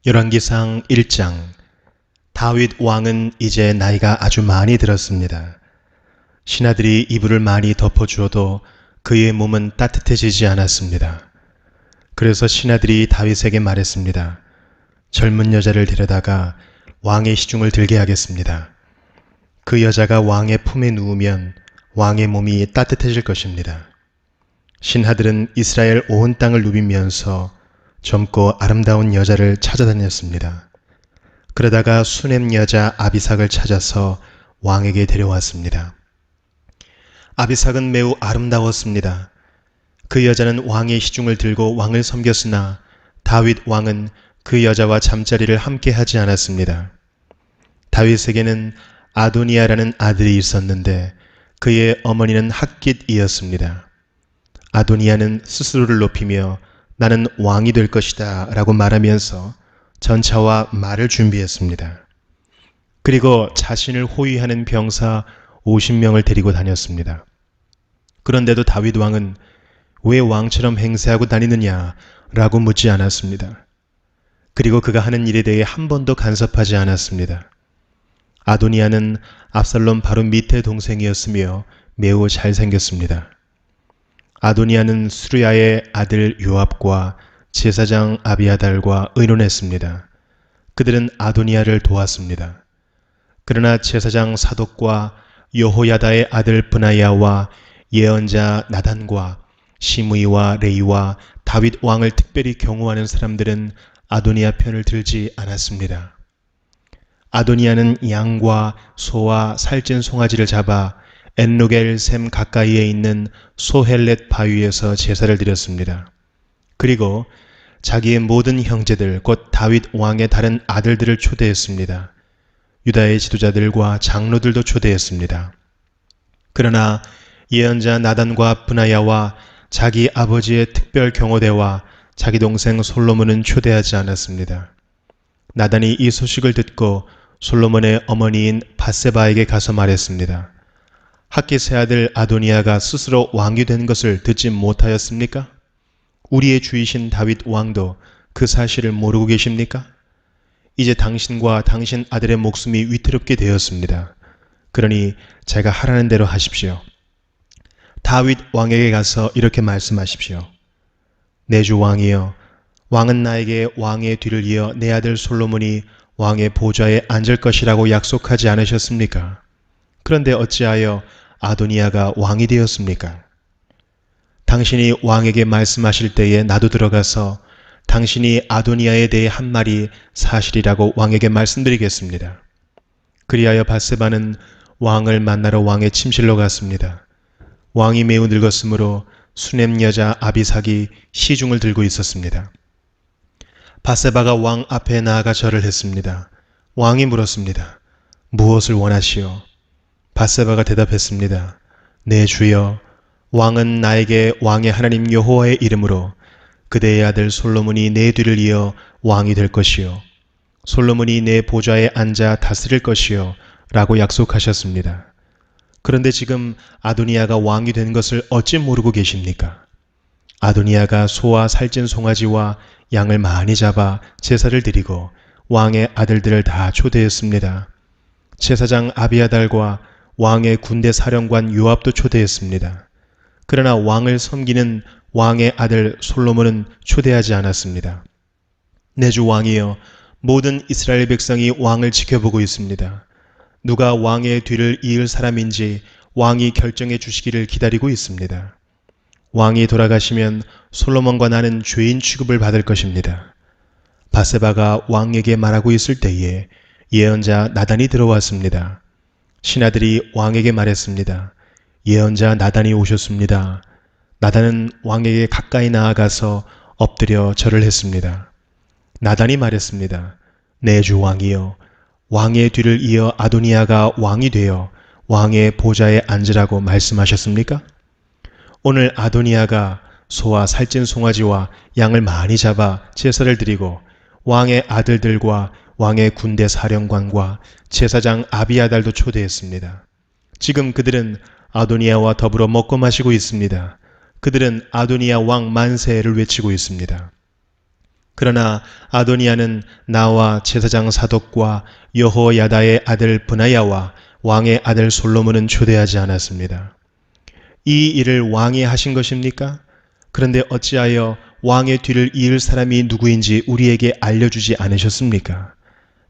열왕기상 1장. 다윗 왕은 이제 나이가 아주 많이 들었습니다. 신하들이 이불을 많이 덮어주어도 그의 몸은 따뜻해지지 않았습니다. 그래서 신하들이 다윗에게 말했습니다. 젊은 여자를 데려다가 왕의 시중을 들게 하겠습니다. 그 여자가 왕의 품에 누우면 왕의 몸이 따뜻해질 것입니다. 신하들은 이스라엘 온 땅을 누비면서 젊고 아름다운 여자를 찾아다녔습니다. 그러다가 수넴 여자 아비삭을 찾아서 왕에게 데려왔습니다. 아비삭은 매우 아름다웠습니다. 그 여자는 왕의 시중을 들고 왕을 섬겼으나 다윗 왕은 그 여자와 잠자리를 함께 하지 않았습니다. 다윗에게는 아도니아라는 아들이 있었는데 그의 어머니는 핫깃이었습니다. 아도니아는 스스로를 높이며 나는 왕이 될 것이다 라고 말하면서 전차와 말을 준비했습니다. 그리고 자신을 호위하는 병사 50명을 데리고 다녔습니다. 그런데도 다윗 왕은 왜 왕처럼 행세하고 다니느냐 라고 묻지 않았습니다. 그리고 그가 하는 일에 대해 한 번도 간섭하지 않았습니다. 아도니아는 압살롬 바로 밑에 동생이었으며 매우 잘생겼습니다. 아도니아는 수르야의 아들 요압과 제사장 아비아달과 의논했습니다. 그들은 아도니아를 도왔습니다. 그러나 제사장 사독과 여호야다의 아들 브나야와 예언자 나단과 시므이와 레이와 다윗 왕을 특별히 경호하는 사람들은 아도니아 편을 들지 않았습니다. 아도니아는 양과 소와 살찐 송아지를 잡아 엔로겔 샘 가까이에 있는 소헬렛 바위에서 제사를 드렸습니다. 그리고 자기의 모든 형제들 곧 다윗 왕의 다른 아들들을 초대했습니다. 유다의 지도자들과 장로들도 초대했습니다. 그러나 예언자 나단과 브나야와 자기 아버지의 특별 경호대와 자기 동생 솔로몬은 초대하지 않았습니다. 나단이 이 소식을 듣고 솔로몬의 어머니인 밧세바에게 가서 말했습니다. 핫깃의 아들 아도니아가 스스로 왕이 된 것을 듣지 못하였습니까? 우리의 주이신 다윗 왕도 그 사실을 모르고 계십니까? 이제 당신과 당신 아들의 목숨이 위태롭게 되었습니다. 그러니 제가 하라는 대로 하십시오. 다윗 왕에게 가서 이렇게 말씀하십시오. 내 주 왕이여, 왕은 나에게 왕의 뒤를 이어 내 아들 솔로몬이 왕의 보좌에 앉을 것이라고 약속하지 않으셨습니까? 그런데 어찌하여 아도니아가 왕이 되었습니까? 당신이 왕에게 말씀하실 때에 나도 들어가서 당신이 아도니아에 대해 한 말이 사실이라고 왕에게 말씀드리겠습니다. 그리하여 밧세바는 왕을 만나러 왕의 침실로 갔습니다. 왕이 매우 늙었으므로 수넴 여자 아비삭이 시중을 들고 있었습니다. 밧세바가 왕 앞에 나아가 절을 했습니다. 왕이 물었습니다. 무엇을 원하시오? 밧세바가 대답했습니다. 내 주여, 왕은 나에게 왕의 하나님 여호와의 이름으로 그대의 아들 솔로몬이 내 뒤를 이어 왕이 될 것이요, 솔로몬이 내 보좌에 앉아 다스릴 것이요 라고 약속하셨습니다. 그런데 지금 아도니아가 왕이 된 것을 어찌 모르고 계십니까? 아도니아가 소와 살찐 송아지와 양을 많이 잡아 제사를 드리고 왕의 아들들을 다 초대했습니다. 제사장 아비아달과 왕의 군대 사령관 요압도 초대했습니다. 그러나 왕을 섬기는 왕의 아들 솔로몬은 초대하지 않았습니다. 내 주 왕이여, 모든 이스라엘 백성이 왕을 지켜보고 있습니다. 누가 왕의 뒤를 이을 사람인지 왕이 결정해 주시기를 기다리고 있습니다. 왕이 돌아가시면 솔로몬과 나는 죄인 취급을 받을 것입니다. 밧세바가 왕에게 말하고 있을 때에 예언자 나단이 들어왔습니다. 신하들이 왕에게 말했습니다. 예언자 나단이 오셨습니다. 나단은 왕에게 가까이 나아가서 엎드려 절을 했습니다. 나단이 말했습니다. 내 주 왕이여, 왕의 뒤를 이어 아도니아가 왕이 되어 왕의 보좌에 앉으라고 말씀하셨습니까? 오늘 아도니아가 소와 살찐 송아지와 양을 많이 잡아 제사를 드리고 왕의 아들들과 왕의 군대 사령관과 제사장 아비아달도 초대했습니다. 지금 그들은 아도니아와 더불어 먹고 마시고 있습니다. 그들은 아도니아 왕 만세를 외치고 있습니다. 그러나 아도니아는 나와 제사장 사독과 여호야다의 아들 브나야와 왕의 아들 솔로몬은 초대하지 않았습니다. 이 일을 왕이 하신 것입니까? 그런데 어찌하여 왕의 뒤를 이을 사람이 누구인지 우리에게 알려주지 않으셨습니까?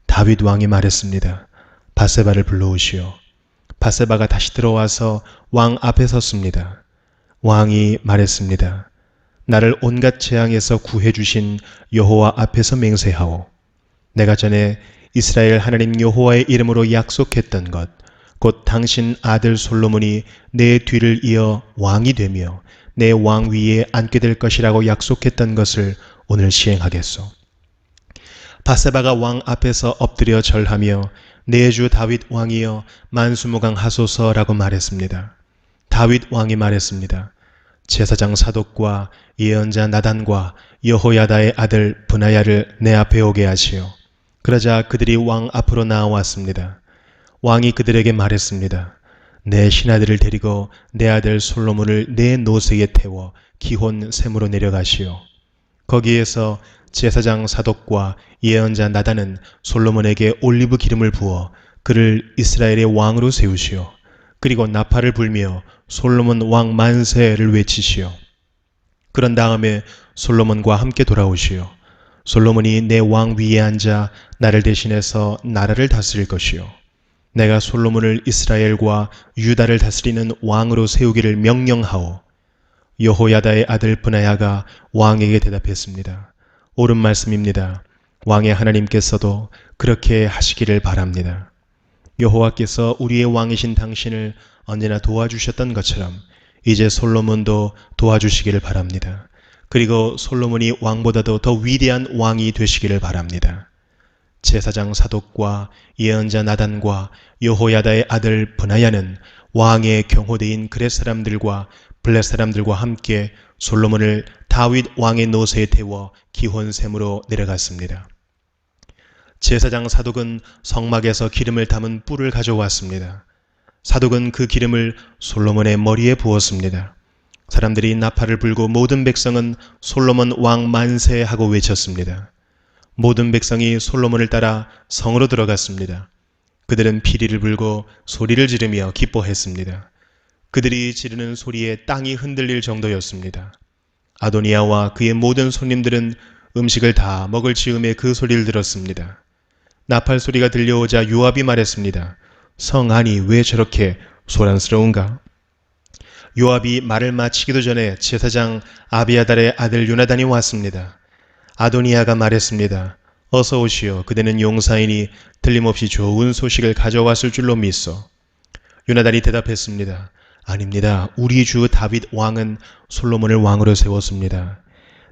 다윗 왕이 말했습니다. 바세바를 불러오시오. 바세바가 다시 들어와서 왕 앞에 섰습니다. 왕이 말했습니다. 나를 온갖 재앙에서 구해주신 여호와 앞에서 맹세하오. 내가 전에 이스라엘 하나님 여호와의 이름으로 약속했던 것, 곧 당신 아들 솔로몬이 내 뒤를 이어 왕이 되며 내 왕 위에 앉게 될 것이라고 약속했던 것을 오늘 시행하겠소. 바세바가 왕 앞에서 엎드려 절하며 내 주 다윗 왕이여 만수무강하소서라고 말했습니다. 다윗 왕이 말했습니다. 제사장 사독과 예언자 나단과 여호야다의 아들 브나야를 내 앞에 오게 하시오. 그러자 그들이 왕 앞으로 나아왔습니다. 왕이 그들에게 말했습니다. 내 신하들을 데리고 내 아들 솔로몬을 내 노새에 태워 기혼 샘으로 내려가시오. 거기에서 제사장 사독과 예언자 나단은 솔로몬에게 올리브 기름을 부어 그를 이스라엘의 왕으로 세우시오. 그리고 나팔을 불며 솔로몬 왕 만세를 외치시오. 그런 다음에 솔로몬과 함께 돌아오시오. 솔로몬이 내 왕 위에 앉아 나를 대신해서 나라를 다스릴 것이요. 내가 솔로몬을 이스라엘과 유다를 다스리는 왕으로 세우기를 명령하오. 여호야다의 아들 브나야가 왕에게 대답했습니다. 옳은 말씀입니다. 왕의 하나님께서도 그렇게 하시기를 바랍니다. 여호와께서 우리의 왕이신 당신을 언제나 도와주셨던 것처럼 이제 솔로몬도 도와주시기를 바랍니다. 그리고 솔로몬이 왕보다도 더 위대한 왕이 되시기를 바랍니다. 제사장 사독과 예언자 나단과 여호야다의 아들 브나야는 왕의 경호대인 그렛 사람들과 블렛 사람들과 함께 솔로몬을 다윗 왕의 노새에 태워 기혼샘으로 내려갔습니다. 제사장 사독은 성막에서 기름을 담은 뿔을 가져왔습니다. 사독은 그 기름을 솔로몬의 머리에 부었습니다. 사람들이 나팔을 불고 모든 백성은 솔로몬 왕 만세 하고 외쳤습니다. 모든 백성이 솔로몬을 따라 성으로 들어갔습니다. 그들은 피리를 불고 소리를 지르며 기뻐했습니다. 그들이 지르는 소리에 땅이 흔들릴 정도였습니다. 아도니아와 그의 모든 손님들은 음식을 다 먹을 즈음에 그 소리를 들었습니다. 나팔 소리가 들려오자 요압이 말했습니다. 성 안이 왜 저렇게 소란스러운가? 요압이 말을 마치기도 전에 제사장 아비아달의 아들 요나단이 왔습니다. 아도니아가 말했습니다. 어서 오시오. 그대는 용사이니 틀림없이 좋은 소식을 가져왔을 줄로 믿소. 요나단이 대답했습니다. 아닙니다. 우리 주 다윗 왕은 솔로몬을 왕으로 세웠습니다.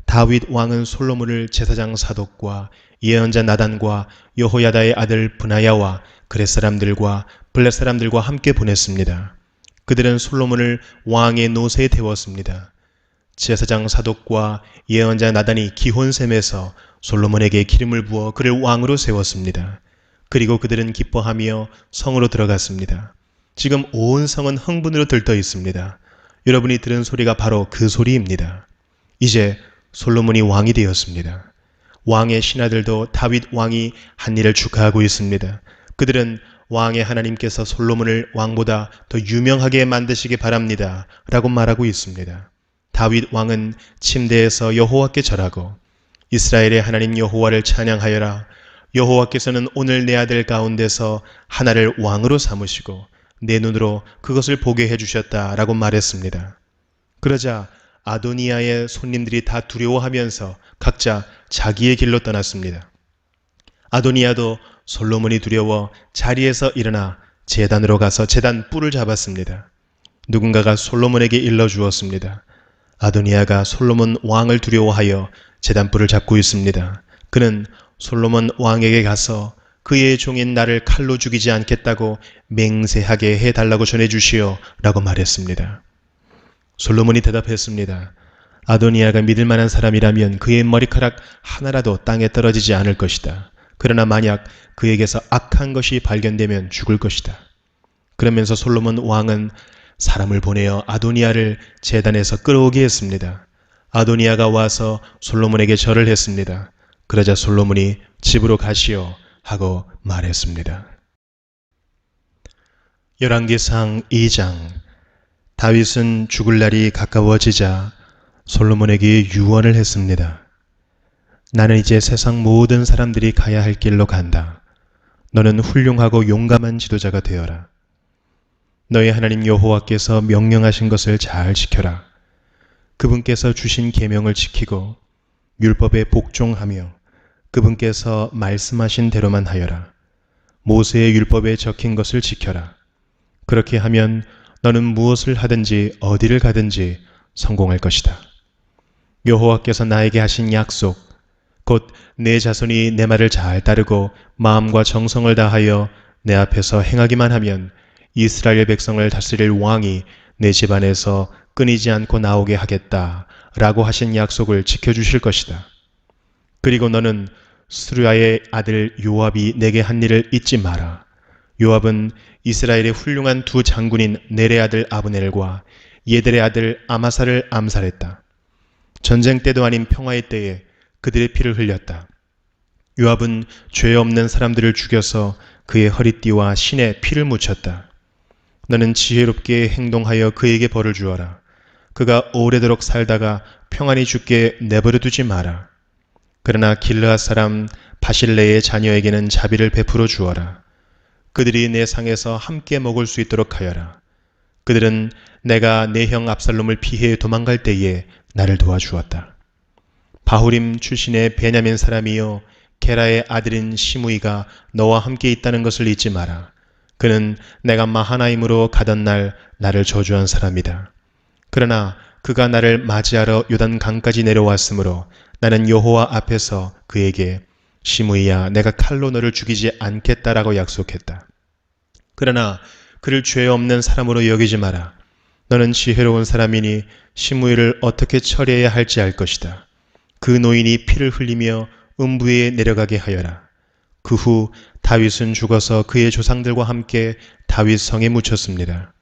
다윗 왕은 솔로몬을 제사장 사독과 예언자 나단과 여호야다의 아들 브나야와 그렛 사람들과 블렛 사람들과 함께 보냈습니다. 그들은 솔로몬을 왕의 노새에 태웠습니다. 제사장 사독과 예언자 나단이 기혼샘에서 솔로몬에게 기름을 부어 그를 왕으로 세웠습니다. 그리고 그들은 기뻐하며 성으로 들어갔습니다. 지금 온 성은 흥분으로 들떠 있습니다. 여러분이 들은 소리가 바로 그 소리입니다. 이제 솔로몬이 왕이 되었습니다. 왕의 신하들도 다윗 왕이 한 일을 축하하고 있습니다. 그들은 왕의 하나님께서 솔로몬을 왕보다 더 유명하게 만드시기 바랍니다. 라고 말하고 있습니다. 다윗 왕은 침대에서 여호와께 절하고 이스라엘의 하나님 여호와를 찬양하여라. 여호와께서는 오늘 내 아들 가운데서 하나를 왕으로 삼으시고 내 눈으로 그것을 보게 해주셨다. 라고 말했습니다. 그러자 아도니아의 손님들이 다 두려워하면서 각자 자기의 길로 떠났습니다. 아도니아도 솔로몬이 두려워 자리에서 일어나 제단으로 가서 제단 뿔을 잡았습니다. 누군가가 솔로몬에게 일러주었습니다. 아도니아가 솔로몬 왕을 두려워하여 제단 뿔을 잡고 있습니다. 그는 솔로몬 왕에게 가서 그의 종인 나를 칼로 죽이지 않겠다고 맹세하게 해달라고 전해주시오 라고 말했습니다. 솔로몬이 대답했습니다. 아도니아가 믿을 만한 사람이라면 그의 머리카락 하나라도 땅에 떨어지지 않을 것이다. 그러나 만약 그에게서 악한 것이 발견되면 죽을 것이다. 그러면서 솔로몬 왕은 사람을 보내어 아도니아를 제단에서 끌어오게 했습니다. 아도니아가 와서 솔로몬에게 절을 했습니다. 그러자 솔로몬이 집으로 가시오 하고 말했습니다. 열왕기상 2장. 다윗은 죽을 날이 가까워지자 솔로몬에게 유언을 했습니다. 나는 이제 세상 모든 사람들이 가야 할 길로 간다. 너는 훌륭하고 용감한 지도자가 되어라. 너희 하나님 여호와께서 명령하신 것을 잘 지켜라. 그분께서 주신 계명을 지키고 율법에 복종하며 그분께서 말씀하신 대로만 하여라. 모세의 율법에 적힌 것을 지켜라. 그렇게 하면 너는 무엇을 하든지 어디를 가든지 성공할 것이다. 여호와께서 나에게 하신 약속, 곧 내 자손이 내 말을 잘 따르고 마음과 정성을 다하여 내 앞에서 행하기만 하면 이스라엘 백성을 다스릴 왕이 내 집안에서 끊이지 않고 나오게 하겠다 라고 하신 약속을 지켜주실 것이다. 그리고 너는 스루야의 아들 요압이 내게 한 일을 잊지 마라. 요압은 이스라엘의 훌륭한 두 장군인 넬의 아들 아브넬과 예델의 아들 아마사를 암살했다. 전쟁 때도 아닌 평화의 때에 그들의 피를 흘렸다. 요압은 죄 없는 사람들을 죽여서 그의 허리띠와 신에 피를 묻혔다. 너는 지혜롭게 행동하여 그에게 벌을 주어라. 그가 오래도록 살다가 평안히 죽게 내버려 두지 마라. 그러나 길르앗 사람 바실레의 자녀에게는 자비를 베풀어 주어라. 그들이 내 상에서 함께 먹을 수 있도록 하여라. 그들은 내가 내 형 압살롬을 피해 도망갈 때에 나를 도와주었다. 바후림 출신의 베냐민 사람이요 게라의 아들인 시므이가 너와 함께 있다는 것을 잊지 마라. 그는 내가 마하나임으로 가던 날 나를 저주한 사람이다. 그러나 그가 나를 맞이하러 요단 강까지 내려왔으므로 나는 여호와 앞에서 그에게 시므이야 내가 칼로 너를 죽이지 않겠다라고 약속했다. 그러나 그를 죄 없는 사람으로 여기지 마라. 너는 지혜로운 사람이니 시므이를 어떻게 처리해야 할지 알 것이다. 그 노인이 피를 흘리며 음부에 내려가게 하여라. 그 후 다윗은 죽어서 그의 조상들과 함께 다윗 성에 묻혔습니다.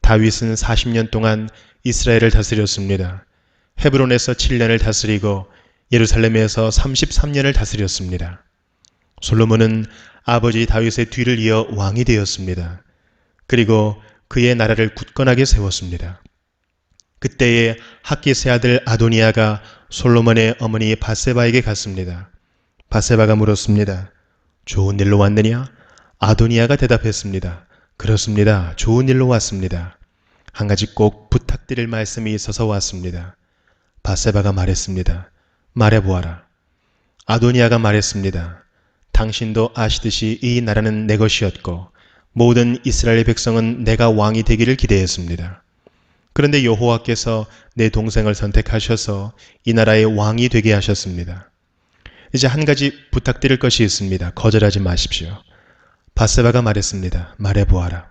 다윗은 40년 동안 이스라엘을 다스렸습니다. 헤브론에서 7년을 다스리고 예루살렘에서 33년을 다스렸습니다. 솔로몬은 아버지 다윗의 뒤를 이어 왕이 되었습니다. 그리고 그의 나라를 굳건하게 세웠습니다. 그때에 학기스의 아들 아도니아가 솔로몬의 어머니 바세바에게 갔습니다. 바세바가 물었습니다. 좋은 일로 왔느냐? 아도니아가 대답했습니다. 그렇습니다. 좋은 일로 왔습니다. 한 가지 꼭 부탁드릴 말씀이 있어서 왔습니다. 바세바가 말했습니다. 말해보아라. 아도니아가 말했습니다. 당신도 아시듯이 이 나라는 내 것이었고 모든 이스라엘 백성은 내가 왕이 되기를 기대했습니다. 그런데 여호와께서 내 동생을 선택하셔서 이 나라의 왕이 되게 하셨습니다. 이제 한 가지 부탁드릴 것이 있습니다. 거절하지 마십시오. 바세바가 말했습니다. 말해보아라.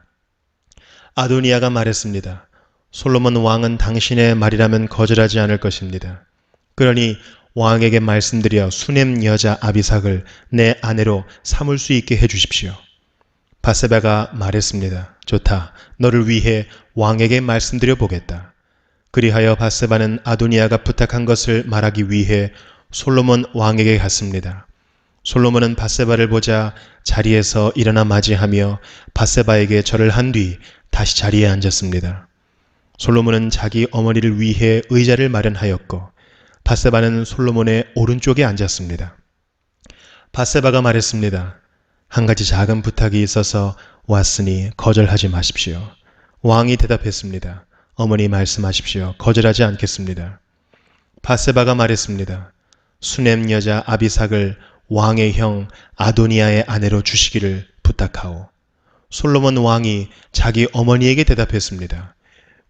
아도니아가 말했습니다. 솔로몬 왕은 당신의 말이라면 거절하지 않을 것입니다. 그러니 왕에게 말씀드려 수넴 여자 아비삭을 내 아내로 삼을 수 있게 해주십시오. 바세바가 말했습니다. 좋다. 너를 위해 왕에게 말씀드려 보겠다. 그리하여 바세바는 아도니아가 부탁한 것을 말하기 위해 솔로몬 왕에게 갔습니다. 솔로몬은 바세바를 보자 자리에서 일어나 맞이하며 바세바에게 절을 한 뒤 다시 자리에 앉았습니다. 솔로몬은 자기 어머니를 위해 의자를 마련하였고 바세바는 솔로몬의 오른쪽에 앉았습니다. 바세바가 말했습니다. 한 가지 작은 부탁이 있어서 왔으니 거절하지 마십시오. 왕이 대답했습니다. 어머니 말씀하십시오. 거절하지 않겠습니다. 바세바가 말했습니다. 수넴 여자 아비삭을 왕의 형 아도니아의 아내로 주시기를 부탁하오. 솔로몬 왕이 자기 어머니에게 대답했습니다.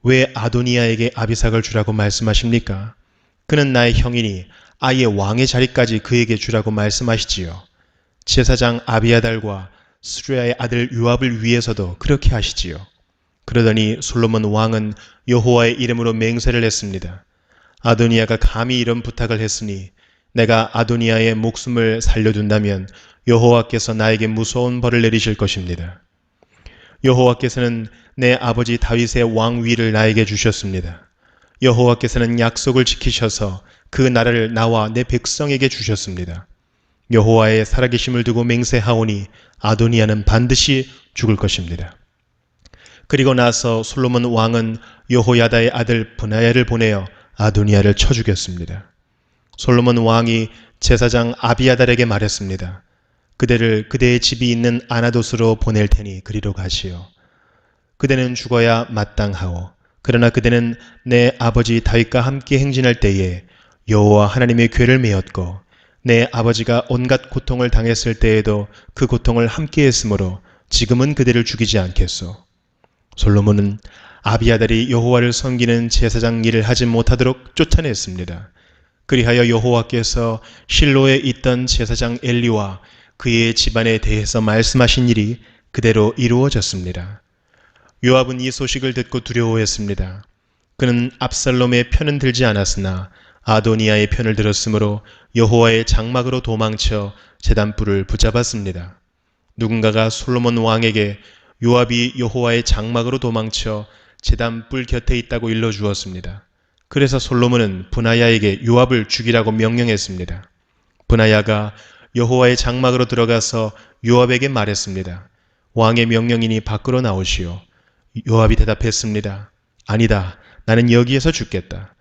왜 아도니아에게 아비삭을 주라고 말씀하십니까? 그는 나의 형이니 아예 왕의 자리까지 그에게 주라고 말씀하시지요. 제사장 아비아달과 스루야의 아들 요압을 위해서도 그렇게 하시지요. 그러더니 솔로몬 왕은 여호와의 이름으로 맹세를 했습니다. 아도니아가 감히 이런 부탁을 했으니 내가 아도니아의 목숨을 살려둔다면 여호와께서 나에게 무서운 벌을 내리실 것입니다. 여호와께서는 내 아버지 다윗의 왕위를 나에게 주셨습니다. 여호와께서는 약속을 지키셔서 그 나라를 나와 내 백성에게 주셨습니다. 여호와의 살아계심을 두고 맹세하오니 아도니아는 반드시 죽을 것입니다. 그리고 나서 솔로몬 왕은 여호야다의 아들 브나야를 보내어 아도니아를 쳐 죽였습니다. 솔로몬 왕이 제사장 아비아달에게 말했습니다. 그대를 그대의 집이 있는 아나돗으로 보낼 테니 그리로 가시오. 그대는 죽어야 마땅하오. 그러나 그대는 내 아버지 다윗과 함께 행진할 때에 여호와 하나님의 궤를 메었고 내 아버지가 온갖 고통을 당했을 때에도 그 고통을 함께 했으므로 지금은 그대를 죽이지 않겠소. 솔로몬은 아비아달이 여호와를 섬기는 제사장 일을 하지 못하도록 쫓아냈습니다. 그리하여 여호와께서 실로에 있던 제사장 엘리와 그의 집안에 대해서 말씀하신 일이 그대로 이루어졌습니다. 요압은 이 소식을 듣고 두려워했습니다. 그는 압살롬의 편은 들지 않았으나 아도니아의 편을 들었으므로 여호와의 장막으로 도망쳐 제단불을 붙잡았습니다. 누군가가 솔로몬 왕에게 요압이 여호와의 장막으로 도망쳐 제단불 곁에 있다고 일러주었습니다. 그래서 솔로몬은 브나야에게 요압을 죽이라고 명령했습니다. 브나야가 여호와의 장막으로 들어가서 요압에게 말했습니다. 왕의 명령이니 밖으로 나오시오. 요압이 대답했습니다. 아니다. 나는 여기에서 죽겠다.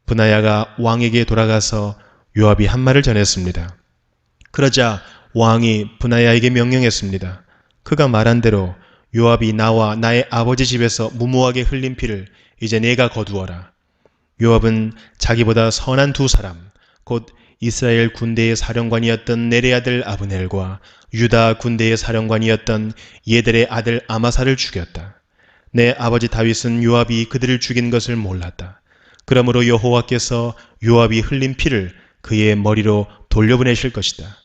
브나야가 왕에게 돌아가서 요압이 한 말을 전했습니다. 그러자 왕이 브나야에게 명령했습니다. 그가 말한 대로 요압이 나와 나의 아버지 집에서 무모하게 흘린 피를 이제 내가 거두어라. 요압은 자기보다 선한 두 사람, 곧 이스라엘 군대의 사령관이었던 넬의 아들 아브넬과 유다 군대의 사령관이었던 예델의 아들 아마사를 죽였다. 내 아버지 다윗은 요압이 그들을 죽인 것을 몰랐다. 그러므로 여호와께서 요압이 흘린 피를 그의 머리로 돌려보내실 것이다.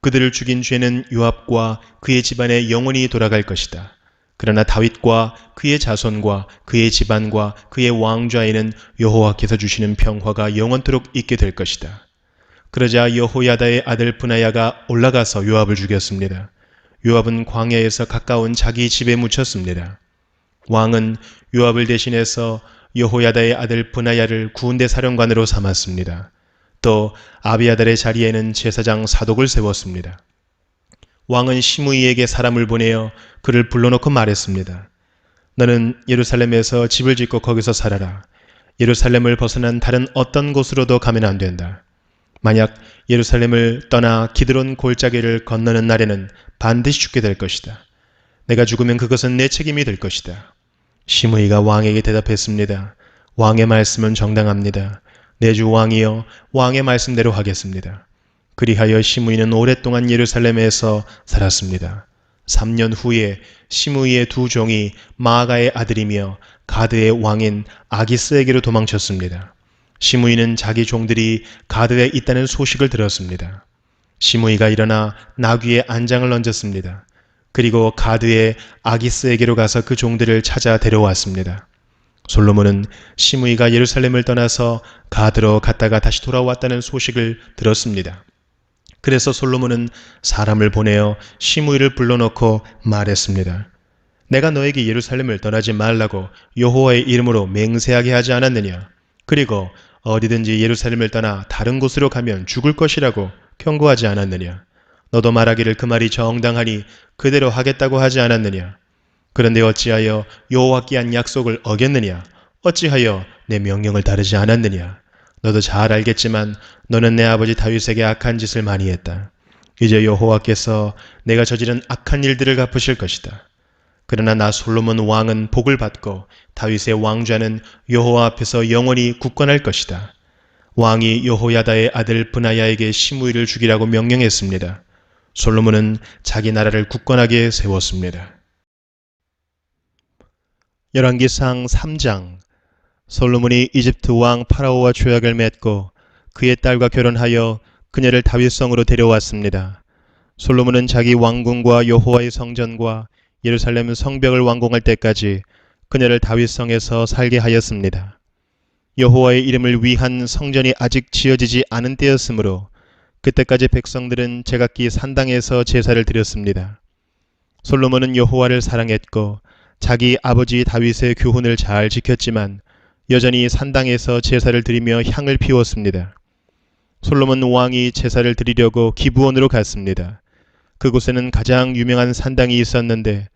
그들을 죽인 죄는 요압과 그의 집안에 영원히 돌아갈 것이다. 그러나 다윗과 그의 자손과 그의 집안과 그의 왕좌에는 여호와께서 주시는 평화가 영원토록 있게 될 것이다. 그러자 여호야다의 아들 브나야가 올라가서 요압을 죽였습니다. 요압은 광야에서 가까운 자기 집에 묻혔습니다. 왕은 요압을 대신해서 여호야다의 아들 브나야를 군대 사령관으로 삼았습니다. 또 아비아달의 자리에는 제사장 사독을 세웠습니다. 왕은 시므이에게 사람을 보내어 그를 불러놓고 말했습니다. 너는 예루살렘에서 집을 짓고 거기서 살아라. 예루살렘을 벗어난 다른 어떤 곳으로도 가면 안 된다. 만약 예루살렘을 떠나 기드론 골짜기를 건너는 날에는 반드시 죽게 될 것이다. 내가 죽으면 그것은 내 책임이 될 것이다. 시므이가 왕에게 대답했습니다. 왕의 말씀은 정당합니다. 내 주 왕이여, 왕의 말씀대로 하겠습니다. 그리하여 시므이는 오랫동안 예루살렘에서 살았습니다. 3년 후에 시므이의 두 종이 마아가의 아들이며 가드의 왕인 아기스에게로 도망쳤습니다. 시므이는 자기 종들이 가드에 있다는 소식을 들었습니다. 시므이가 일어나 나귀에 안장을 얹었습니다. 그리고 가드의 아기스에게로 가서 그 종들을 찾아 데려왔습니다. 솔로몬은 시므이가 예루살렘을 떠나서 가드로 갔다가 다시 돌아왔다는 소식을 들었습니다. 그래서 솔로몬은 사람을 보내어 시므이를 불러놓고 말했습니다. 내가 너에게 예루살렘을 떠나지 말라고 여호와의 이름으로 맹세하게 하지 않았느냐? 그리고 어디든지 예루살렘을 떠나 다른 곳으로 가면 죽을 것이라고 경고하지 않았느냐? 너도 말하기를 그 말이 정당하니 그대로 하겠다고 하지 않았느냐? 그런데 어찌하여 여호와께 한 약속을 어겼느냐? 어찌하여 내 명령을 따르지 않았느냐? 너도 잘 알겠지만 너는 내 아버지 다윗에게 악한 짓을 많이 했다. 이제 여호와께서 내가 저지른 악한 일들을 갚으실 것이다. 그러나 나 솔로몬 왕은 복을 받고 다윗의 왕좌는 여호와 앞에서 영원히 굳건할 것이다. 왕이 여호야다의 아들 브나야에게 시므이를 죽이라고 명령했습니다. 솔로몬은 자기 나라를 굳건하게 세웠습니다. 열왕기상 3장. 솔로몬이 이집트 왕 파라오와 조약을 맺고 그의 딸과 결혼하여 그녀를 다윗성으로 데려왔습니다. 솔로몬은 자기 왕궁과 여호와의 성전과 예루살렘 성벽을 완공할 때까지 그녀를 다윗성에서 살게 하였습니다. 여호와의 이름을 위한 성전이 아직 지어지지 않은 때였으므로 그때까지 백성들은 제각기 산당에서 제사를 드렸습니다. 솔로몬은 여호와를 사랑했고 자기 아버지 다윗의 교훈을 잘 지켰지만 여전히 산당에서 제사를 드리며 향을 피웠습니다. 솔로몬 왕이 제사를 드리려고 기브온으로 갔습니다. 그곳에는 가장 유명한 산당이 있었는데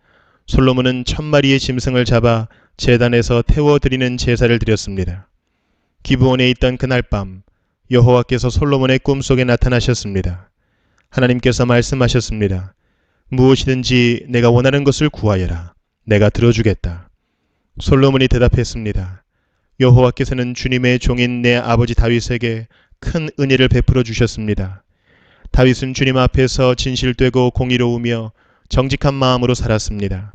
솔로몬은 1000마리의 짐승을 잡아 제단에서 태워 드리는 제사를 드렸습니다. 기브온에 있던 그날 밤 여호와께서 솔로몬의 꿈속에 나타나셨습니다. 하나님께서 말씀하셨습니다. 무엇이든지 내가 원하는 것을 구하여라. 내가 들어주겠다. 솔로몬이 대답했습니다. 여호와께서는 주님의 종인 내 아버지 다윗에게 큰 은혜를 베풀어 주셨습니다. 다윗은 주님 앞에서 진실되고 공의로우며 정직한 마음으로 살았습니다.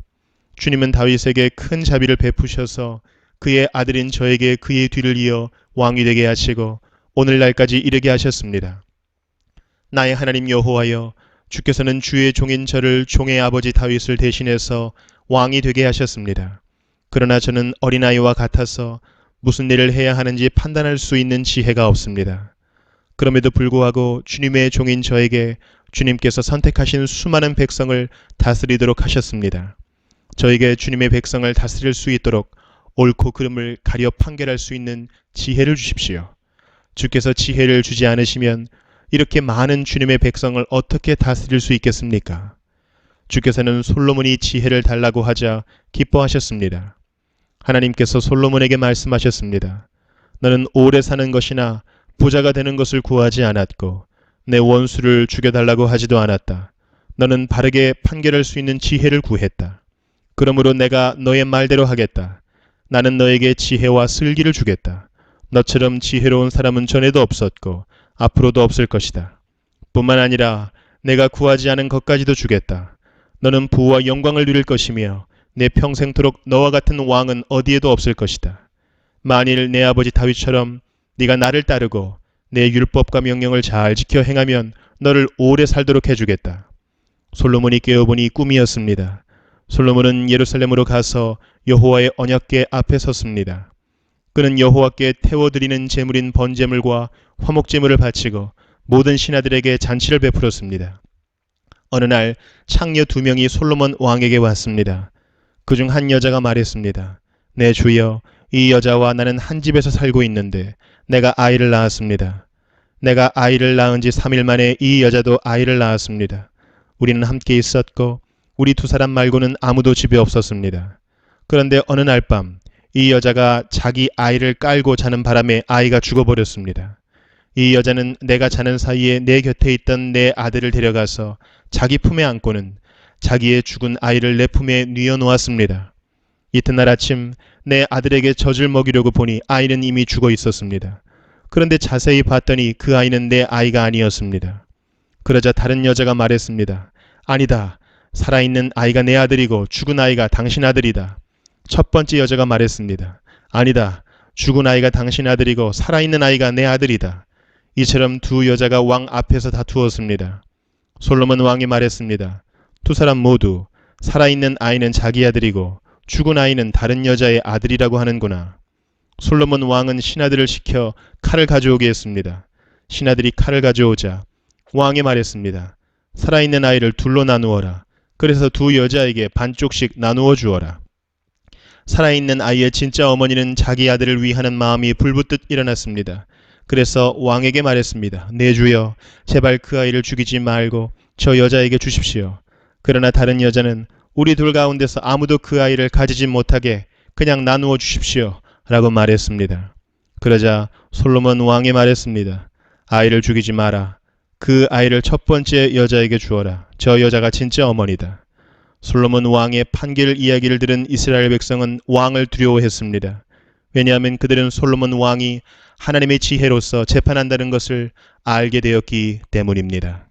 주님은 다윗에게 큰 자비를 베푸셔서 그의 아들인 저에게 그의 뒤를 이어 왕이 되게 하시고 오늘날까지 이르게 하셨습니다. 나의 하나님 여호와여, 주께서는 주의 종인 저를 종의 아버지 다윗을 대신해서 왕이 되게 하셨습니다. 그러나 저는 어린아이와 같아서 무슨 일을 해야 하는지 판단할 수 있는 지혜가 없습니다. 그럼에도 불구하고 주님의 종인 저에게 주님께서 선택하신 수많은 백성을 다스리도록 하셨습니다. 저에게 주님의 백성을 다스릴 수 있도록 옳고 그름을 가려 판결할 수 있는 지혜를 주십시오. 주께서 지혜를 주지 않으시면 이렇게 많은 주님의 백성을 어떻게 다스릴 수 있겠습니까? 주께서는 솔로몬이 지혜를 달라고 하자 기뻐하셨습니다. 하나님께서 솔로몬에게 말씀하셨습니다. 너는 오래 사는 것이나 부자가 되는 것을 구하지 않았고 내 원수를 죽여달라고 하지도 않았다. 너는 바르게 판결할 수 있는 지혜를 구했다. 그러므로 내가 너의 말대로 하겠다. 나는 너에게 지혜와 슬기를 주겠다. 너처럼 지혜로운 사람은 전에도 없었고 앞으로도 없을 것이다. 뿐만 아니라 내가 구하지 않은 것까지도 주겠다. 너는 부와 영광을 누릴 것이며 내 평생토록 너와 같은 왕은 어디에도 없을 것이다. 만일 내 아버지 다윗처럼 네가 나를 따르고 내 율법과 명령을 잘 지켜 행하면 너를 오래 살도록 해주겠다. 솔로몬이 깨어보니 꿈이었습니다. 솔로몬은 예루살렘으로 가서 여호와의 언약궤 앞에 섰습니다. 그는 여호와께 태워드리는 제물인 번제물과 화목제물을 바치고 모든 신하들에게 잔치를 베풀었습니다. 어느 날 창녀 2명이 솔로몬 왕에게 왔습니다. 그중 한 여자가 말했습니다. 내 주여, 이 여자와 나는 한 집에서 살고 있는데 내가 아이를 낳았습니다. 내가 아이를 낳은 지 3일 만에 이 여자도 아이를 낳았습니다. 우리는 함께 있었고 우리 2사람 말고는 아무도 집에 없었습니다. 그런데 어느 날 밤 이 여자가 자기 아이를 깔고 자는 바람에 아이가 죽어버렸습니다. 이 여자는 내가 자는 사이에 내 곁에 있던 내 아들을 데려가서 자기 품에 안고는 자기의 죽은 아이를 내 품에 뉘어놓았습니다. 이튿날 아침 내 아들에게 젖을 먹이려고 보니 아이는 이미 죽어 있었습니다. 그런데 자세히 봤더니 그 아이는 내 아이가 아니었습니다. 그러자 다른 여자가 말했습니다. 아니다. 살아있는 아이가 내 아들이고 죽은 아이가 당신 아들이다. 첫 번째 여자가 말했습니다. 아니다. 죽은 아이가 당신 아들이고 살아있는 아이가 내 아들이다. 이처럼 2 여자가 왕 앞에서 다투었습니다. 솔로몬 왕이 말했습니다. 2사람 모두 살아있는 아이는 자기 아들이고 죽은 아이는 다른 여자의 아들이라고 하는구나. 솔로몬 왕은 신하들을 시켜 칼을 가져오게 했습니다. 신하들이 칼을 가져오자 왕이 말했습니다. 살아있는 아이를 둘로 나누어라. 그래서 2 여자에게 반쪽씩 나누어 주어라. 살아있는 아이의 진짜 어머니는 자기 아들을 위하는 마음이 불붙듯 일어났습니다. 그래서 왕에게 말했습니다. 내 주여, 제발 그 아이를 죽이지 말고 저 여자에게 주십시오. 그러나 다른 여자는 우리 둘 가운데서 아무도 그 아이를 가지지 못하게 그냥 나누어 주십시오. 라고 말했습니다. 그러자 솔로몬 왕이 말했습니다. 아이를 죽이지 마라. 그 아이를 첫 번째 여자에게 주어라. 저 여자가 진짜 어머니다. 솔로몬 왕의 판결 이야기를 들은 이스라엘 백성은 왕을 두려워했습니다. 왜냐하면 그들은 솔로몬 왕이 하나님의 지혜로서 재판한다는 것을 알게 되었기 때문입니다.